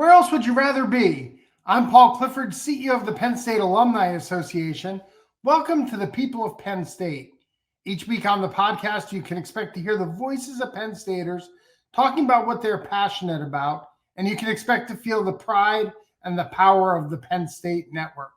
Where else would you rather be? I'm Paul Clifford, CEO of the Penn State Alumni Association. Welcome to the People of Penn State. Each week on the podcast, you can expect to hear the voices of Penn Staters talking about what they're passionate about, and you can expect to feel the pride and the power of the Penn State network.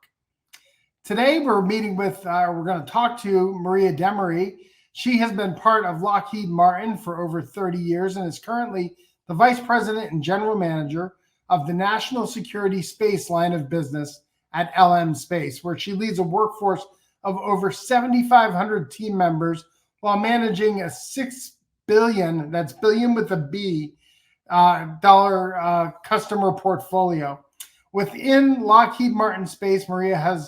Today, we're going to talk to Maria Demaree. She has been part of Lockheed Martin for over 30 years and is currently the Vice President and General Manager of the National Security Space line of business at LM Space, where she leads a workforce of over 7,500 team members while managing a $6 billion, that's billion with a B, dollar customer portfolio. Within Lockheed Martin Space, Maria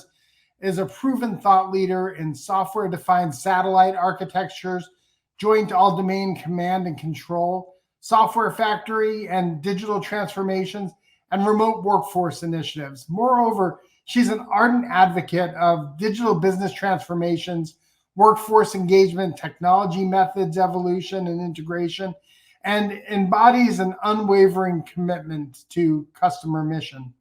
is a proven thought leader in software-defined satellite architectures, joint all-domain command and control, software factory and digital transformations, and remote workforce initiatives. Moreover, she's an ardent advocate of digital business transformations, workforce engagement, technology methods, evolution, and integration, and embodies an unwavering commitment to customer mission.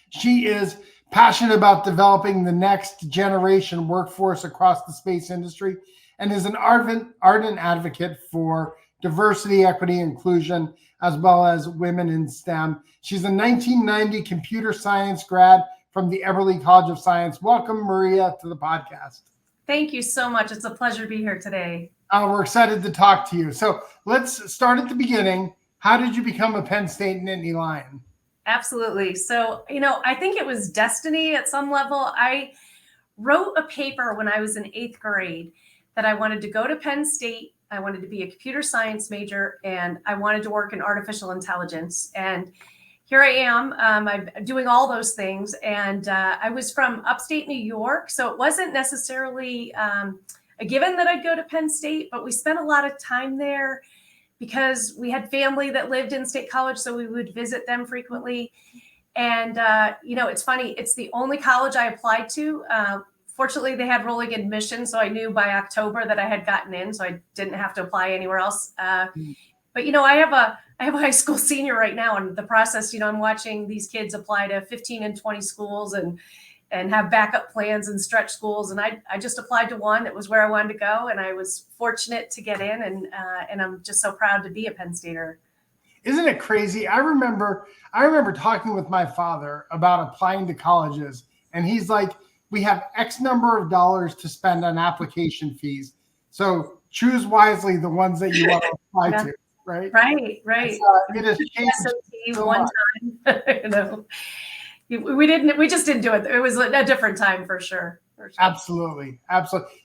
She is passionate about developing the next generation workforce across the space industry and is an ardent advocate for diversity, equity, inclusion, as well as women in STEM. She's a 1990 computer science grad from the Eberly College of Science. Welcome, Maria, to the podcast. Thank you so much. It's a pleasure to be here today. We're excited to talk to you. So let's start at the beginning. How did you become a Penn State Nittany Lion? Absolutely. So, I think it was destiny at some level. I wrote a paper when I was in 8th grade that I wanted to go to Penn State. I wanted to be a computer science major, and I wanted to work in artificial intelligence. And here I am. I'm doing all those things. And I was from upstate New York, so it wasn't necessarily a given that I'd go to Penn State, but we spent a lot of time there because we had family that lived in State College, so we would visit them frequently. And, it's funny. It's the only college I applied to. Fortunately, they had rolling admission, so I knew by October that I had gotten in, so I didn't have to apply anywhere else. But I have a high school senior right now, and the process. I'm watching these kids apply to 15 and 20 schools and have backup plans and stretch schools. And I just applied to one that was where I wanted to go, and I was fortunate to get in, and I'm just so proud to be a Penn Stater. Isn't it crazy? I remember talking with my father about applying to colleges, and he's like, we have X number of dollars to spend on application fees. So choose wisely the ones that you want to apply to, right? Right. It has changed so one much. time. We just didn't do it. It was a different time for sure. Absolutely.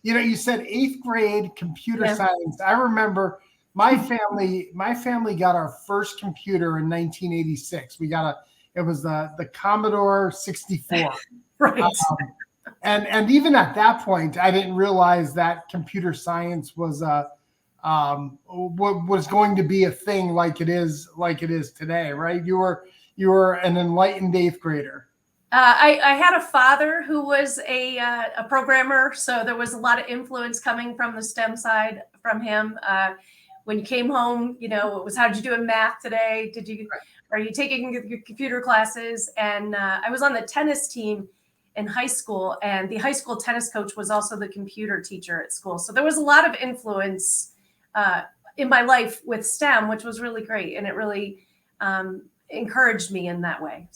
You said 8th grade computer science. I remember my family got our first computer in 1986. It was the Commodore 64. Right. And even at that point, I didn't realize that computer science was going to be a thing like it is today, right? You were an enlightened 8th grader. I had a father who was a programmer, so there was a lot of influence coming from the STEM side from him. When you came home, it was, how did you do in math today? Are you taking your computer classes? And I was on the tennis team in high school, and the high school tennis coach was also the computer teacher at school. So there was a lot of influence in my life with STEM, which was really great. And it really encouraged me in that way.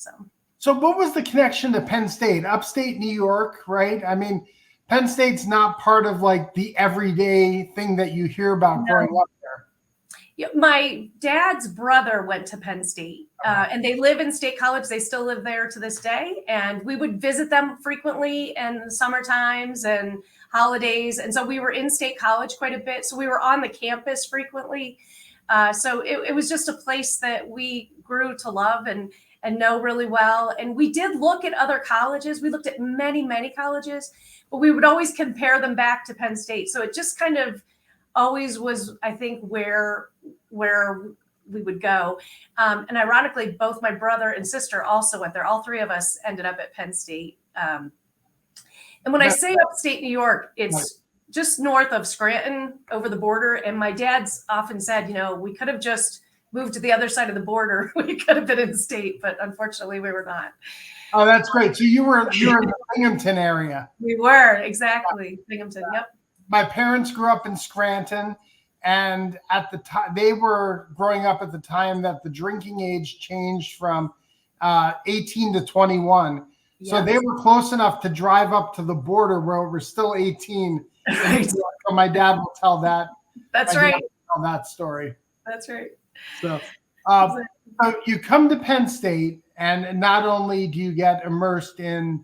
So what was the connection to Penn State? Upstate New York, right? I mean, Penn State's not part of like the everyday thing that you hear about growing up there. My dad's brother went to Penn State, and they live in State College. They still live there to this day. And we would visit them frequently in the summer times and holidays. And so we were in State College quite a bit. So we were on the campus frequently. So it was just a place that we grew to love and know really well. And we did look at other colleges. We looked at many, many colleges, but we would always compare them back to Penn State. So it just kind of always was, I think, where we would go. And ironically, both my brother and sister also went there. All three of us ended up at Penn State. And when I say upstate New York, it's just north of Scranton over the border. And my dad's often said, we could have just moved to the other side of the border, we could have been in state, but unfortunately we were not. Oh, that's great. So you were in the Binghamton area. We were, exactly. Binghamton, yep. My parents grew up in Scranton, and at the time they were growing up at the time that the drinking age changed from 18 to 21. Yes. So they were close enough to drive up to the border where we're still 18. Right. So my dad will tell that. That's right. Tell that story. That's right. So, so you come to Penn State, and not only do you get immersed in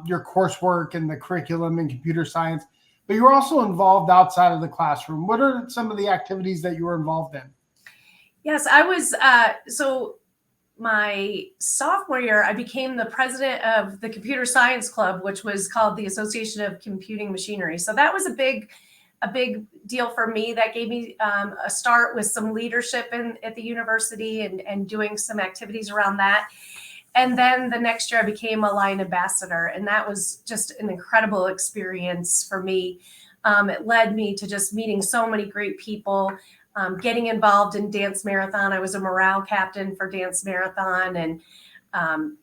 your coursework and the curriculum in computer science, but you're also involved outside of the classroom. What are some of the activities that you were involved in? Yes, I was. So my sophomore year, I became the president of the Computer Science Club, which was called the Association of Computing Machinery. So that was a big deal for me. That gave me a start with some leadership at the university and doing some activities around that. And then the next year I became a Lion Ambassador, and that was just an incredible experience for me. It led me to just meeting so many great people, getting involved in Dance Marathon. I was a morale captain for Dance Marathon, and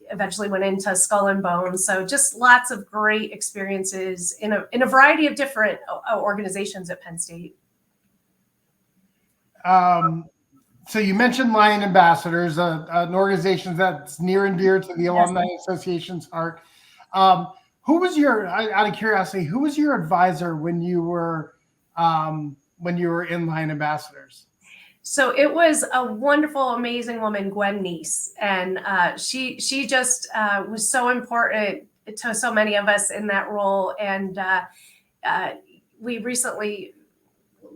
eventually went into Skull and Bones. So just lots of great experiences in a variety of different organizations at Penn State. So you mentioned Lion Ambassadors, an organization that's near and dear to the Alumni Association's heart. Who was out of curiosity, who was your advisor when you were in Lion Ambassadors? So it was a wonderful, amazing woman, Gwen Neese, and she just was so important to so many of us in that role. And we recently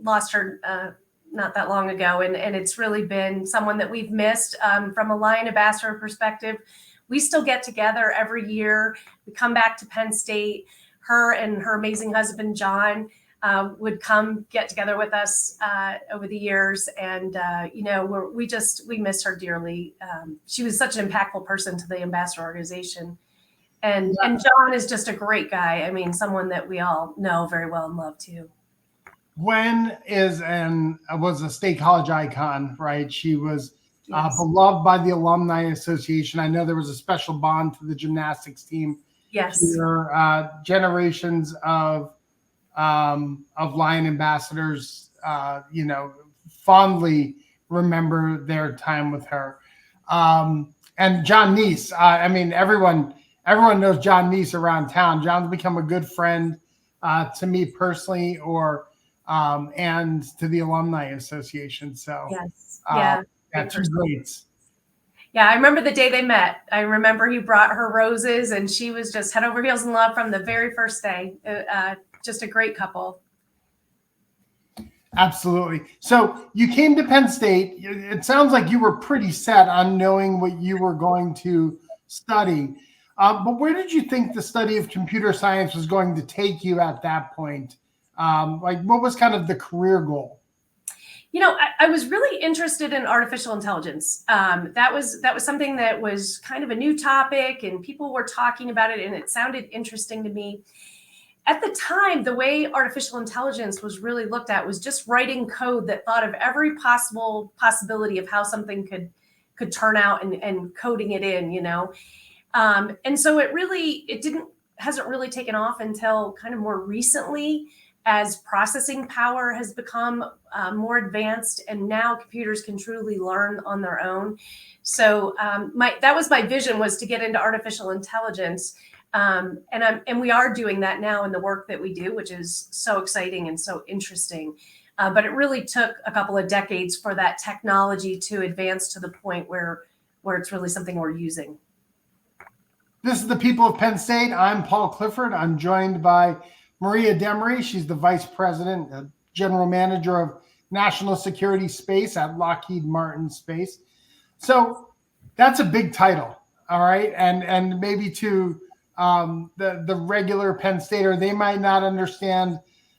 lost her not that long ago, and it's really been someone that we've missed. From a Lion Ambassador perspective, we still get together every year. We come back to Penn State. Her and her amazing husband, John, would come get together with us over the years. And, we miss her dearly. She was such an impactful person to the Ambassador organization. And John is just a great guy. I mean, someone that we all know very well and love too. Gwen was a state college icon, right? She was beloved by the Alumni Association. I know there was a special bond to the gymnastics team. Yes. Generations of Lion Ambassadors, fondly remember their time with her. And John Neese, everyone knows John Neese around town. John's become a good friend to me personally, and to the Alumni Association. So two greats. Yeah, I remember the day they met. I remember he brought her roses, and she was just head over heels in love from the very first day. Just a great couple. Absolutely. So you came to Penn State. It sounds like you were pretty set on knowing what you were going to study. But where did you think the study of computer science was going to take you at that point? What was kind of the career goal? I was really interested in artificial intelligence. That was something that was kind of a new topic, and people were talking about it, and it sounded interesting to me. At the time, the way artificial intelligence was really looked at was just writing code that thought of every possibility of how something could turn out and coding it in, and so hasn't really taken off until kind of more recently, as processing power has become more advanced, and now computers can truly learn on their own. So that was my vision, was to get into artificial intelligence. And we are doing that now in the work that we do, which is so exciting and so interesting. But it really took a couple of decades for that technology to advance to the point where it's really something we're using. This is the People of Penn State. I'm Paul Clifford. I'm joined by Maria Demaree. She's the Vice President, General Manager of National Security Space at Lockheed Martin Space. So that's a big title, all right? And maybe to the regular Penn Stater, they might not understand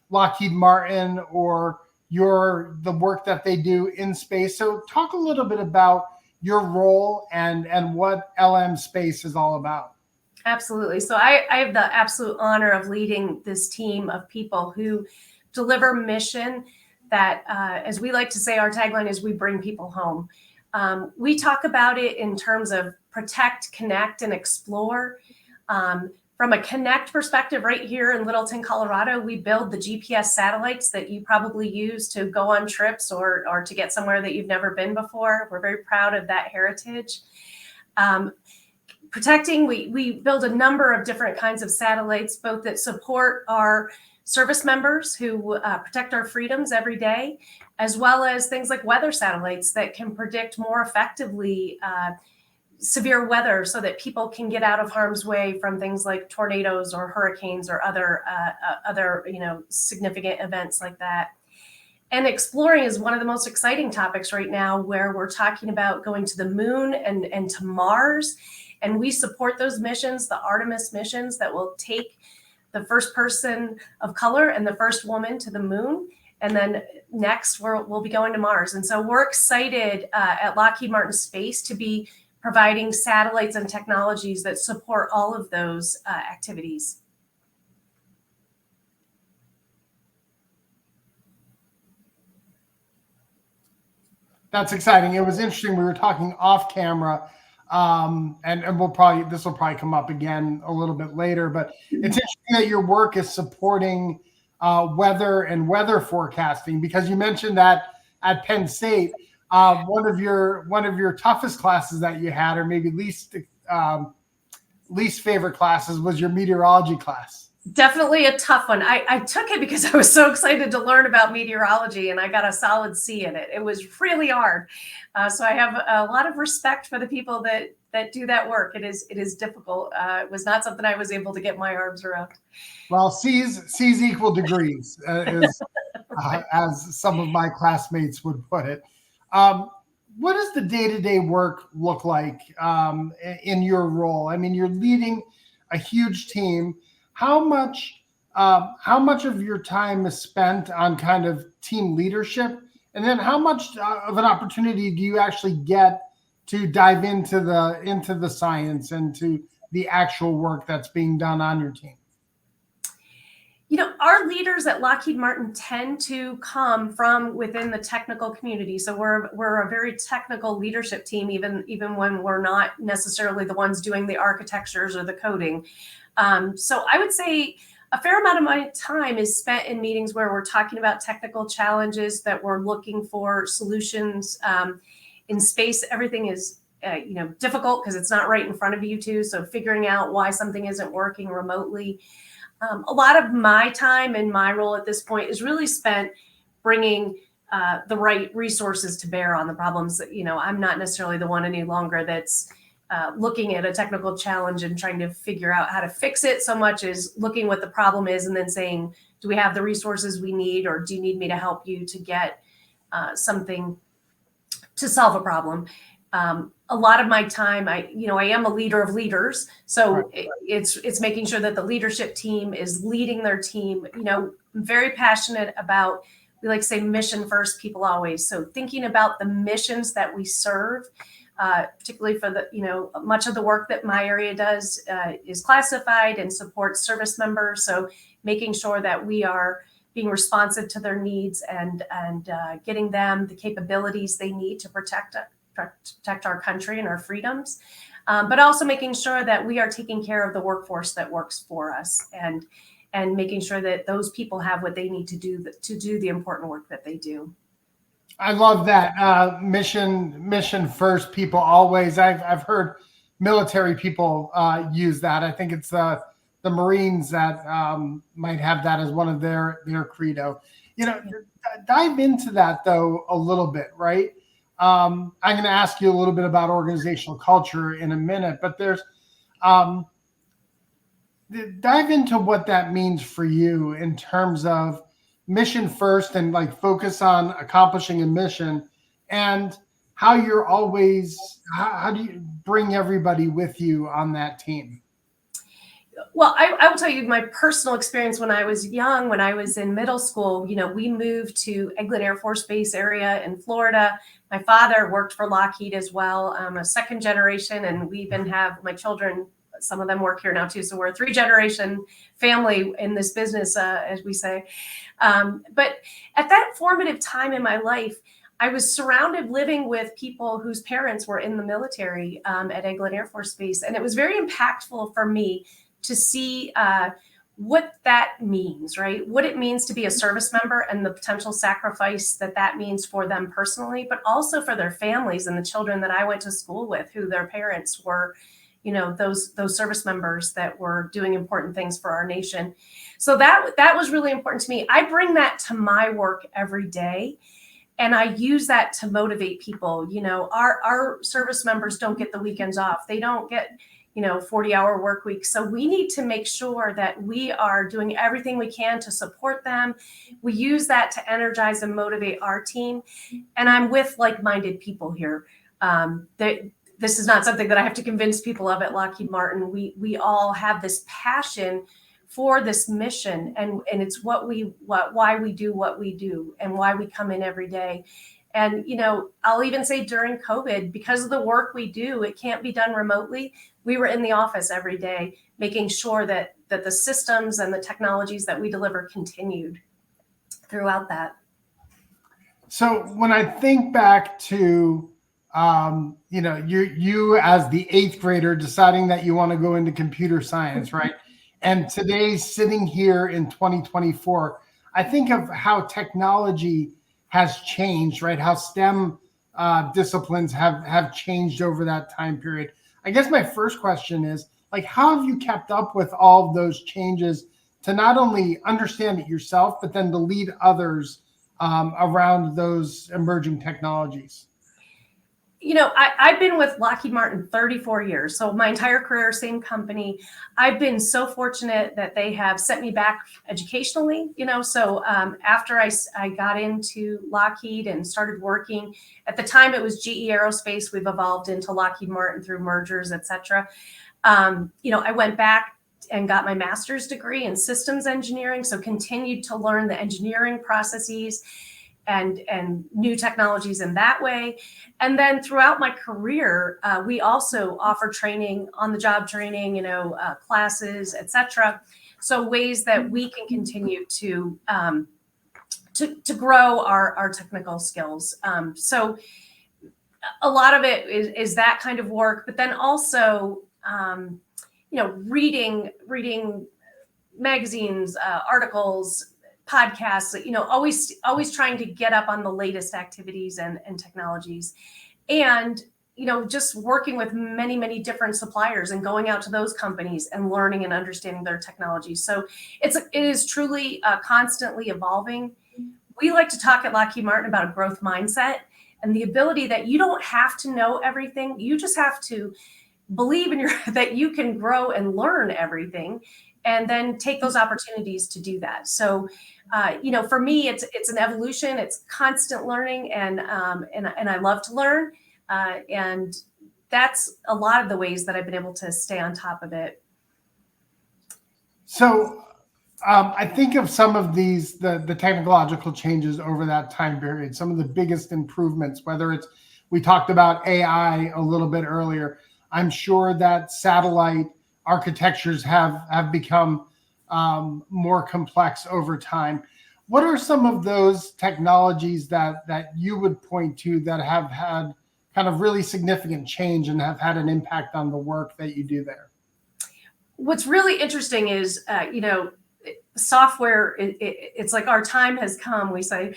Lockheed Martin or the work that they do in space. So talk a little bit about your role and what LM Space is all about. Absolutely. So I have the absolute honor of leading this team of people who deliver mission that, as we like to say, our tagline is we bring people home. We talk about it in terms of protect, connect, and explore. From a connect perspective, right here in Littleton, Colorado, we build the GPS satellites that you probably use to go on trips or to get somewhere that you've never been before. We're very proud of that heritage. Protecting, we build a number of different kinds of satellites, both that support our service members who protect our freedoms every day, as well as things like weather satellites that can predict more effectively severe weather so that people can get out of harm's way from things like tornadoes or hurricanes or other significant events like that. And exploring is one of the most exciting topics right now, where we're talking about going to the moon and to Mars. And we support those missions, the Artemis missions that will take the first person of color and the first woman to the moon. And then next, we'll be going to Mars. And so we're excited at Lockheed Martin Space to be providing satellites and technologies that support all of those activities. That's exciting. It was interesting. We were talking off camera, and this will probably come up again a little bit later. But it's interesting that your work is supporting weather and weather forecasting, because you mentioned that at Penn State, one of your toughest classes that you had, or maybe least favorite classes, was your meteorology class. Definitely a tough one. I took it because I was so excited to learn about meteorology, and I got a solid C in it. It was really hard. So I have a lot of respect for the people that do that work. It is difficult. It was not something I was able to get my arms around. Well, C's equal degrees, as some of my classmates would put it. What does the day-to-day work look like in your role? I mean, you're leading a huge team. How much of your time is spent on kind of team leadership, and then how much of an opportunity do you actually get to dive into the science and to the actual work that's being done on your team? Our leaders at Lockheed Martin tend to come from within the technical community. So we're a very technical leadership team, even when we're not necessarily the ones doing the architectures or the coding. So I would say a fair amount of my time is spent in meetings where we're talking about technical challenges, that we're looking for solutions. In space, everything is difficult because it's not right in front of you too. So figuring out why something isn't working remotely. A lot of my time and my role at this point is really spent bringing the right resources to bear on the problems. I'm not necessarily the one any longer that's looking at a technical challenge and trying to figure out how to fix it, so much as looking what the problem is and then saying, do we have the resources we need, or do you need me to help you to get something to solve a problem? A lot of my time, I am a leader of leaders. So it's making sure that the leadership team is leading their team. I'm very passionate about, we like to say, mission first, people always. So thinking about the missions that we serve, particularly for much of the work that my area does is classified and supports service members. So making sure that we are being responsive to their needs and getting them the capabilities they need to protect our country and our freedoms, but also making sure that we are taking care of the workforce that works for us, and making sure that those people have what they need to do the important work that they do. I love that mission first, people always. I've heard military people use that. I think it's the Marines that might have that as one of their credo. Dive into that though a little bit, right? I'm going to ask you a little bit about organizational culture in a minute, but there's dive into what that means for you in terms of mission first and like focus on accomplishing a mission, and how you're always, how do you bring everybody with you on that team? Well, I will tell you my personal experience when I was young, when I was in middle school. We moved to Eglin Air Force Base area in Florida. My father worked for Lockheed as well. I'm a second generation, and we even have my children some of them work here now too. So we're a 3-generation family in this business, as we say. But at that formative time in my life, I was surrounded living with people whose parents were in the military at Eglin Air Force Base. And it was very impactful for me to see what that means, right? What it means to be a service member and the potential sacrifice that means for them personally, but also for their families and the children that I went to school with, who their parents were, those service members that were doing important things for our nation. So that was really important to me. I bring that to my work every day. And I use that to motivate people. Our service members don't get the weekends off. They don't get 40-hour work weeks. So we need to make sure that we are doing everything we can to support them. We use that to energize and motivate our team. And I'm with like-minded people here. This is not something that I have to convince people of at Lockheed Martin. We all have this passion for this mission, and it's why we do what we do and why we come in every day. And, I'll even say during COVID, because of the work we do, it can't be done remotely. We were in the office every day, making sure that the systems and the technologies that we deliver continued throughout that. So when I think back to, you as the 8th grader deciding that you want to go into computer science, right? And today, sitting here in 2024, I think of how technology has changed, right? How STEM disciplines have changed over that time period. I guess my first question is, how have you kept up with all of those changes to not only understand it yourself, but then to lead others around those emerging technologies? I've been with Lockheed Martin 34 years. So my entire career, same company. I've been so fortunate that they have sent me back educationally, So after I got into Lockheed and started working, at the time it was GE Aerospace. We've evolved into Lockheed Martin through mergers, et cetera. I went back and got my master's degree in systems engineering. So continued to learn the engineering processes and new technologies in that way. And then throughout my career, we also offer training, on-the-job training, classes, et cetera. So ways that we can continue to grow our technical skills. So a lot of it is that kind of work, but then also, reading magazines, articles, podcasts, always trying to get up on the latest activities and technologies, and just working with many, many different suppliers and going out to those companies and learning and understanding their technologies. So it is truly constantly evolving. We like to talk at Lockheed Martin about a growth mindset and the ability that you don't have to know everything. You just have to believe that you can grow and learn everything, and then take those opportunities to do that. So, for me, it's an evolution. It's constant learning, and I love to learn, and that's a lot of the ways that I've been able to stay on top of it. So, I think of some of these the technological changes over that time period. Some of the biggest improvements, whether it's, we talked about AI a little bit earlier. I'm sure that satellite architectures have become more complex over time. What are some of those technologies that you would point to that have had kind of really significant change and have had an impact on the work that you do there? What's really interesting is, software, it's like our time has come, we say.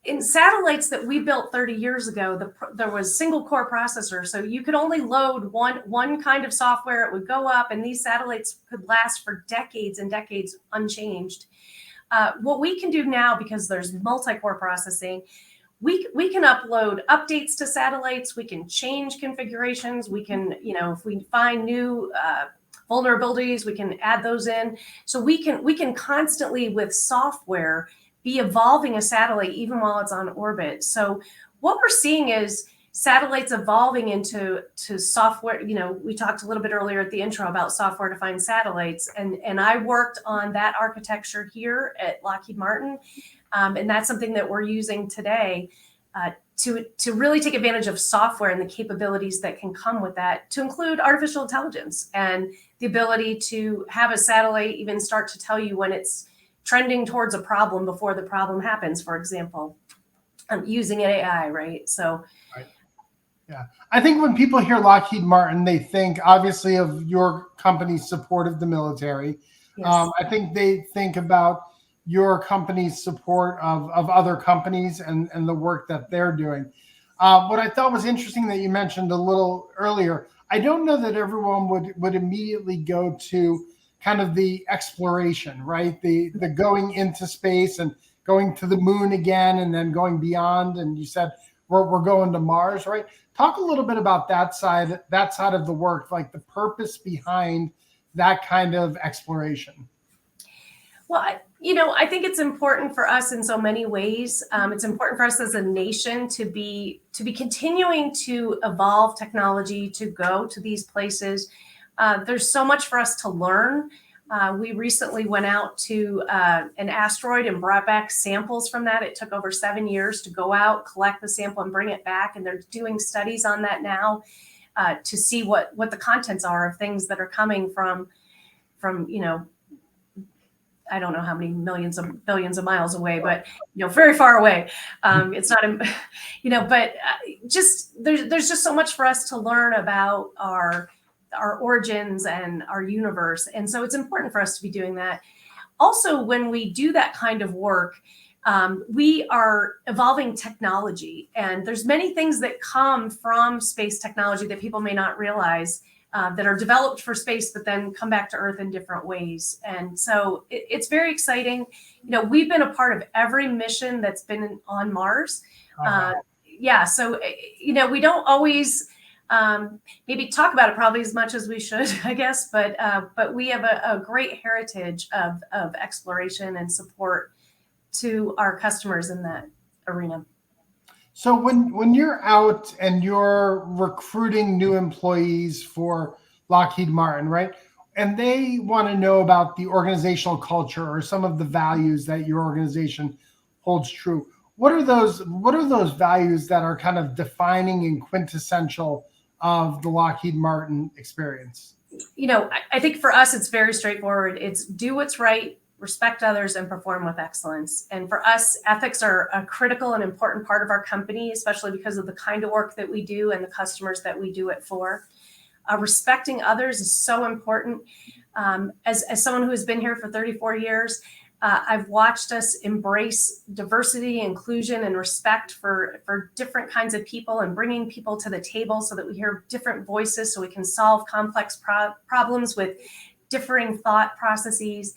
In satellites that we built 30 years ago, there was single core processor. So you could only load one kind of software. It would go up, and these satellites could last for decades and decades unchanged. What we can do now, because there's multi-core processing, we can upload updates to satellites. We can change configurations. We can, if we find new vulnerabilities, we can add those in. So we can constantly, with software, be evolving a satellite even while it's on orbit. So what we're seeing is satellites evolving into software. We talked a little bit earlier at the intro about software-defined satellites, and I worked on that architecture here at Lockheed Martin, and that's something that we're using today to really take advantage of software and the capabilities that can come with that, to include artificial intelligence and the ability to have a satellite even start to tell you when it's trending towards a problem before the problem happens, for example, using AI, right? So, right. Yeah. I think when people hear Lockheed Martin, they think obviously of your company's support of the military. yes. I think they think about your company's support of other companies and the work that they're doing. What I thought was interesting that you mentioned a little earlier, I don't know that everyone would immediately go to kind of the exploration, right? The going into space and going to the moon again and then going beyond. And you said we're going to Mars, right? Talk a little bit about that side of the work, like the purpose behind that kind of exploration. Well, I think it's important for us in so many ways. It's important for us as a nation to be continuing to evolve technology, to go to these places. There's so much for us to learn. We recently went out to an asteroid and brought back samples from that. It took over 7 years to go out, collect the sample, and bring it back. And they're doing studies on that now to see what the contents are of things that are coming from I don't know how many millions of billions of miles away, but very far away. It's not, but there's just so much for us to learn about our origins and our universe, and so it's important for us to be doing that. Also, when we do that kind of work, we are evolving technology, and there's many things that come from space technology that people may not realize. That are developed for space, but then come back to Earth in different ways. And so it's very exciting. We've been a part of every mission that's been on Mars. So, we don't always maybe talk about it probably as much as we should, I guess, but we have a great heritage of exploration and support to our customers in that arena. So when you're out and you're recruiting new employees for Lockheed Martin, right? And they want to know about the organizational culture or some of the values that your organization holds true. What are those values that are kind of defining and quintessential of the Lockheed Martin experience? I think for us, it's very straightforward. It's do what's right, respect others, and perform with excellence. And for us, ethics are a critical and important part of our company, especially because of the kind of work that we do and the customers that we do it for. Respecting others is so important. As someone who has been here for 34 years, I've watched us embrace diversity, inclusion, and respect for different kinds of people and bringing people to the table so that we hear different voices so we can solve complex problems with differing thought processes.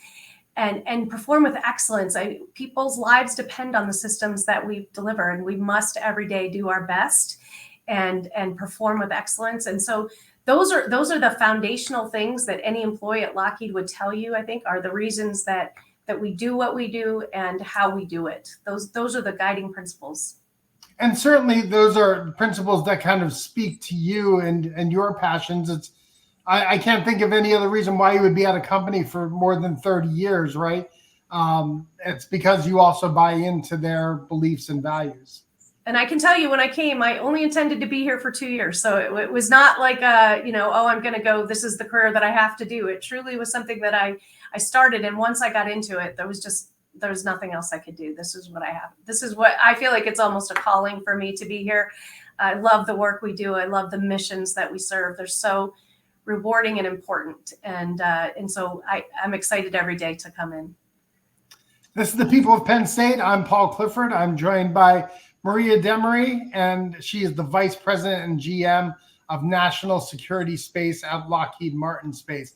And perform with excellence. People's lives depend on the systems that we deliver, and we must every day do our best and perform with excellence. And so those are the foundational things that any employee at Lockheed would tell you, I think, are the reasons that we do what we do and how we do it. Those are the guiding principles. And certainly those are principles that kind of speak to you and your passions. I can't think of any other reason why you would be at a company for more than 30 years, right? It's because you also buy into their beliefs and values. And I can tell you, when I came, I only intended to be here for 2 years. So it was not like, I'm going to go, this is the career that I have to do. It truly was something that I started. And once I got into it, there was nothing else I could do. This is what I have. This is what I feel like it's almost a calling for me to be here. I love the work we do. I love the missions that we serve. They're so rewarding and important. And so I'm excited every day to come in. This is the People of Penn State. I'm Paul Clifford. I'm joined by Maria Demaree, and she is the Vice President and GM of National Security Space at Lockheed Martin Space.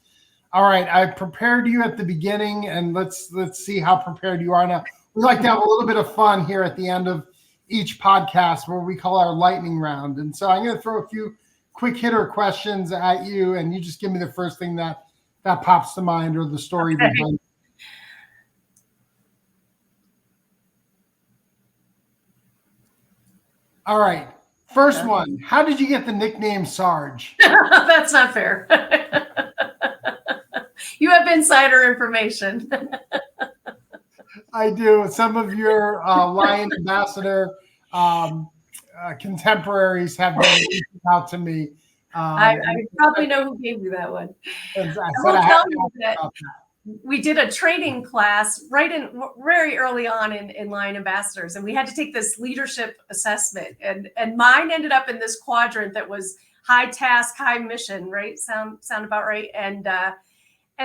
All right, I prepared you at the beginning, and let's see how prepared you are now. We like to have a little bit of fun here at the end of each podcast, where we call our lightning round. And so I'm going to throw a few quick hitter questions at you, and you just give me the first thing that pops to mind or the story behind. All right. First one. How did you get the nickname Sarge? That's not fair. You have insider information. I do. Some of your Lion ambassador contemporaries have been reaching out to me. I probably know who gave you that one. And I I said will I tell have to you ask that about that. we did a training class very early on in Lion Ambassadors, and we had to take this leadership assessment, and mine ended up in this quadrant that was high task, high mission, right? Sound about right? And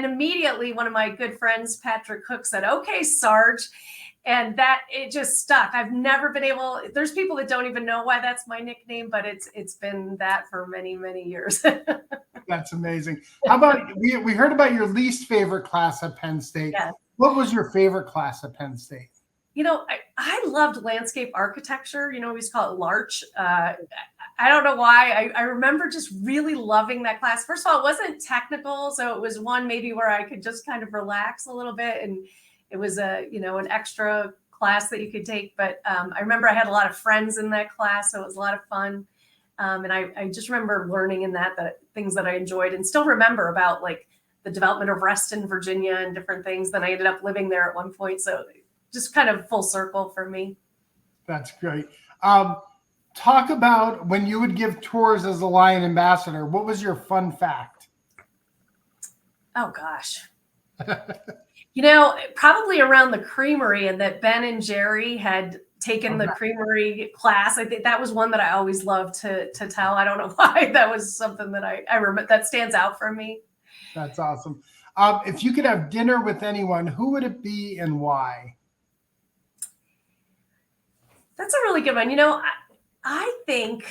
immediately one of my good friends, Patrick Cook, said, "Okay, Sarge." And that it just stuck. I've never been able, there's people that don't even know why that's my nickname, but it's been that for many, many years. That's amazing. How about we heard about your least favorite class at Penn State. Yeah. What was your favorite class at Penn State? I loved landscape architecture. We used to call it Larch. I don't know why. I remember just really loving that class. First of all, it wasn't technical, so it was one maybe where I could just kind of relax a little bit, and it was an extra class that you could take. But I remember I had a lot of friends in that class, so it was a lot of fun. And I just remember learning in that things that I enjoyed, and still remember about like the development of Reston, Virginia, and different things. Then I ended up living there at one point, so just kind of full circle for me. That's great. Talk about when you would give tours as a Lion ambassador. What was your fun fact? Oh gosh. Probably around the creamery, and that Ben and Jerry had taken the creamery class. I think that was one that I always loved to tell. I don't know why. That was something that I remember that stands out for me. That's awesome. If you could have dinner with anyone, who would it be and why? That's a really good one. I think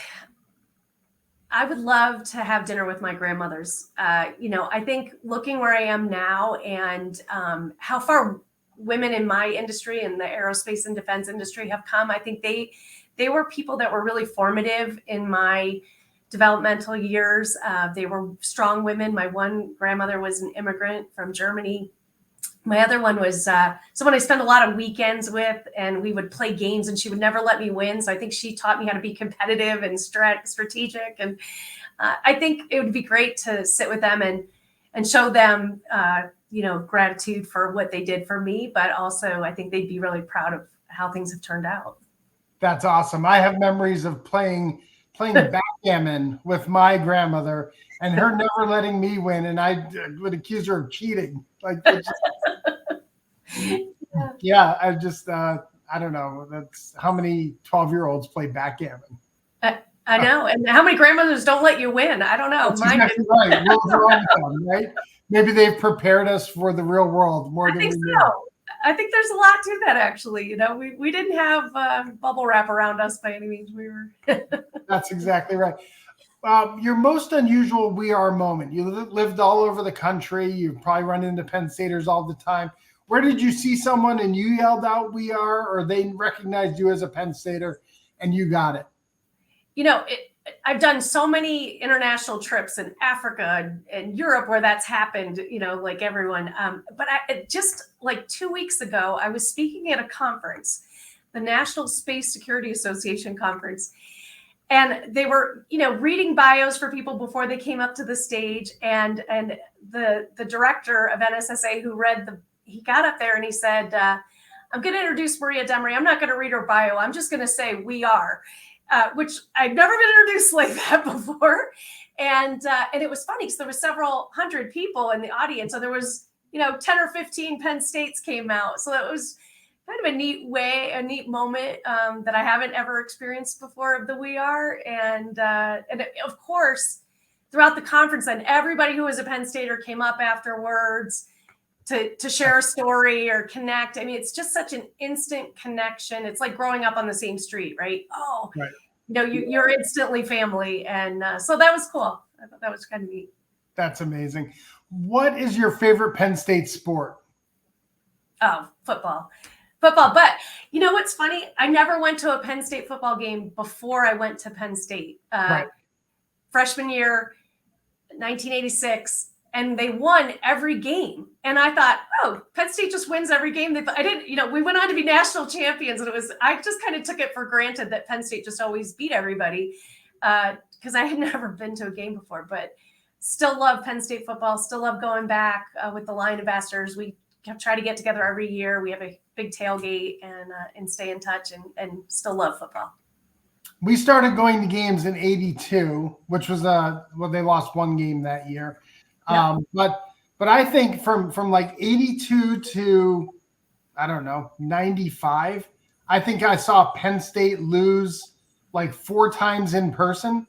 I would love to have dinner with my grandmothers. I think looking where I am now and how far women in my industry and the aerospace and defense industry have come, I think they were people that were really formative in my developmental years. They were strong women. My one grandmother was an immigrant from Germany. My other one was someone I spent a lot of weekends with, and we would play games, and she would never let me win. So I think she taught me how to be competitive and strategic. And I think it would be great to sit with them and show them, gratitude for what they did for me. But also, I think they'd be really proud of how things have turned out. That's awesome. I have memories of playing backgammon with my grandmother and her never letting me win, and I would accuse her of cheating. Yeah, I don't know. That's how many 12-year-olds play backgammon. I know. And how many grandmothers don't let you win? I don't know. That's exactly right. Right? Maybe they've prepared us for the real world more than we knew. I think there's a lot to that, actually. We didn't have bubble wrap around us by any means. We were. That's exactly right. Your most unusual "we are" moment. You lived all over the country. You probably run into Penn Staters all the time. Where did you see someone and you yelled out "we are," or they recognized you as a Penn Stater and you got it? I've done so many international trips in Africa and Europe where that's happened, like everyone. But just like 2 weeks ago, I was speaking at a conference, the National Space Security Association conference. And they were, reading bios for people before they came up to the stage. And the director of NSSA he got up there and he said, "I'm going to introduce Maria Demaree. I'm not going to read her bio. I'm just going to say we are." Which I've never been introduced like that before. And it was funny because there were several hundred people in the audience. So there was, 10 or 15 Penn States came out. So it was kind of a neat moment that I haven't ever experienced before of the We Are. And of course, throughout the conference, then everybody who was a Penn Stater came up afterwards to share a story or connect. I mean, it's just such an instant connection. It's like growing up on the same street, right? Oh, right. You're instantly family. And so that was cool. I thought that was kind of neat. That's amazing. What is your favorite Penn State sport? Oh, football. But you know what's funny? I never went to a Penn State football game before I went to Penn State. Right. Freshman year, 1986. And they won every game. And I thought, oh, Penn State just wins every game. We went on to be national champions. And I just kind of took it for granted that Penn State just always beat everybody because I had never been to a game before. But still love Penn State football, still love going back with the Lion Ambassadors. We try to get together every year. We have a big tailgate and stay in touch and still love football. We started going to games in '82, which was they lost one game that year. Yeah. But I think from like '82 to, I don't know, '95, I think I saw Penn State lose like 4 times in person.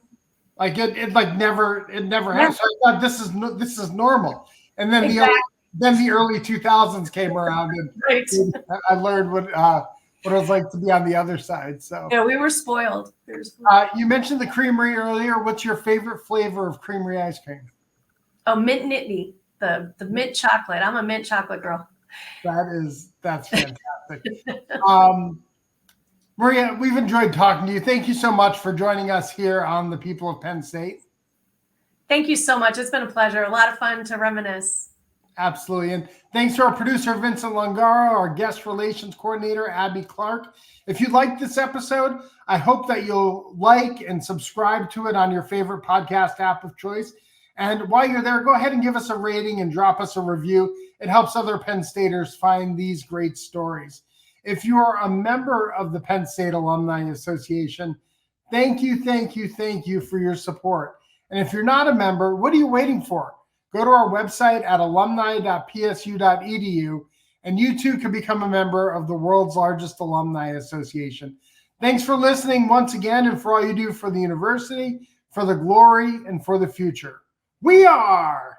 Like it never happened. So I thought this is normal. And then Exactly. the early 2000s came around, and Right. I learned what it was like to be on the other side. So Yeah, we were spoiled. you mentioned the creamery earlier. What's your favorite flavor of creamery ice cream? Oh, mint nittany, the mint chocolate. I'm a mint chocolate girl. That's fantastic. Maria, we've enjoyed talking to you. Thank you so much for joining us here on the People of Penn State. Thank you so much. It's been a pleasure. A lot of fun to reminisce. Absolutely. And thanks to our producer, Vincent Longaro, our guest relations coordinator, Abby Clark. If you liked this episode, I hope that you'll like and subscribe to it on your favorite podcast app of choice. And while you're there, go ahead and give us a rating and drop us a review. It helps other Penn Staters find these great stories. If you are a member of the Penn State Alumni Association, thank you for your support. And if you're not a member, what are you waiting for? Go to our website at alumni.psu.edu, and you too can become a member of the world's largest alumni association. Thanks for listening once again, and for all you do for the university, for the glory, and for the future. We are